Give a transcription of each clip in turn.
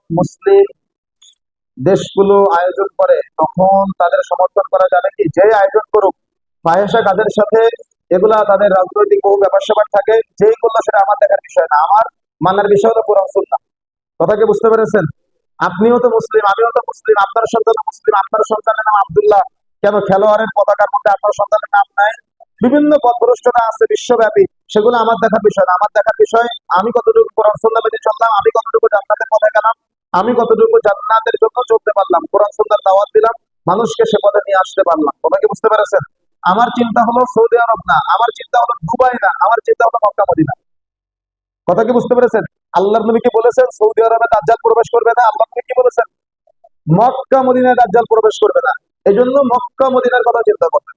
মুসলিম দেশগুলো আয়োজন করে, তখন তাদের সমর্থন করা যাবে কি? যে আয়োজন করুক ফাহিশা কাজের সাথে, এগুলা তাদের রাজনৈতিক বহু ব্যাপার স্যাপার থাকে, যেই করলো সেটা আমার দেখার বিষয় না, আমার মানার বিষয় হলো কোরআন সুন্নাহ। কথা কি বুঝতে পেরেছেন? আপনিও তো মুসলিম, আমিও তো মুসলিম, আপনার সন্তান মুসলিম, আপনার সন্তানের নাম আব্দুল্লাহ, কেন খেলোয়াড়ের পতাকার মধ্যে আপনার সন্তানের নাম নাই? বিভিন্ন পথভ্রষ্টতা আছে বিশ্বব্যাপী, সেগুলো আমার দেখার বিষয় না। আমার দেখার বিষয় আমি কতটুকু কোরআন সুন্নাহ মেনে চললাম, আমি কতটুকু জান্নাতের পথে গেলাম, আমি কতটুকু জান্নাতের জন্য চলতে পারলাম, কোরআন সুন্নাহর দাওয়াত দিলাম, মানুষকে সে পথে নিয়ে আসতে পারলাম। কথা কি বুঝতে পেরেছেন? আমার চিন্তা হলো সৌদি আরব না, আমার চিন্তা হলো দুবাই না, আমার চিন্তা হলো মক্কা মদিনা। কথা কি বুঝতে পেরেছেন? আল্লাহর নবী কি বলেছেন সৌদি আরবে দাজ্জাল প্রবেশ করবে না? আল্লাহর নবী কি বলেছেন? মক্কা মদিনায় দাজ্জাল প্রবেশ করবে না। এই জন্য মক্কা মদিনার কথা চিন্তা করবেন।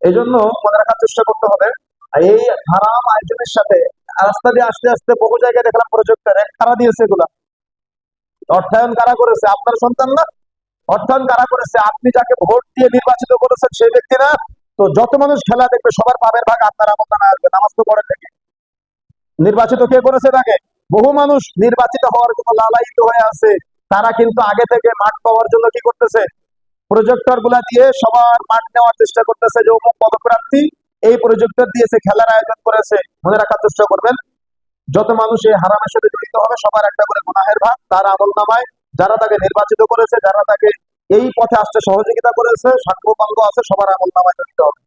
এই জন্য মনে রাখার চেষ্টা করতে হবে, এই হারাম আয়োজনের সাথে রাস্তা দিয়ে আস্তে আস্তে বহু জায়গায় দেখলাম প্রজেক্টরে খাড়া দিয়েছে এগুলা। অর্থায়ন কারা করেছে? আপনার সন্তান না? অর্থায়ন কারা করেছে? আপনি যাকে ভোট দিয়ে নির্বাচিত করেছেন সেই ব্যক্তি না? তো যত মানুষ খেলা দেখবে সবার পাবের ভাগ আপনার আমল নামায় আসবে। নামাজ তো পড়েন নাকি? নির্বাচিত কে করেছে তাকে? বহু মানুষ নির্বাচিত হওয়ার জন্য লালায়িত হয়ে আছে, তারা কিন্তু আগে থেকে মাঠ পাওয়ার জন্য কি করতেছে? প্রজেক্টর গুলা দিয়ে সবার মাঠ নেওয়ার চেষ্টা করতেছে, যে অমুক পদপ্রার্থী এই প্রজেক্টর দিয়েছে, খেলার আয়োজন করেছে। মনে রাখার চেষ্টা করবেন, যত মানুষ এই হারামের সাথে জড়িত হবে সবার একটা করে গুনাহের ভাগ তার আমল নামায়। যারা তাকে নির্বাচিত করেছে, যারা তাকে এই পথে আসতে সহযোগিতা করেছে, সাক্ষ্য আছে, সবার আমল নামায় জড়িত হবে।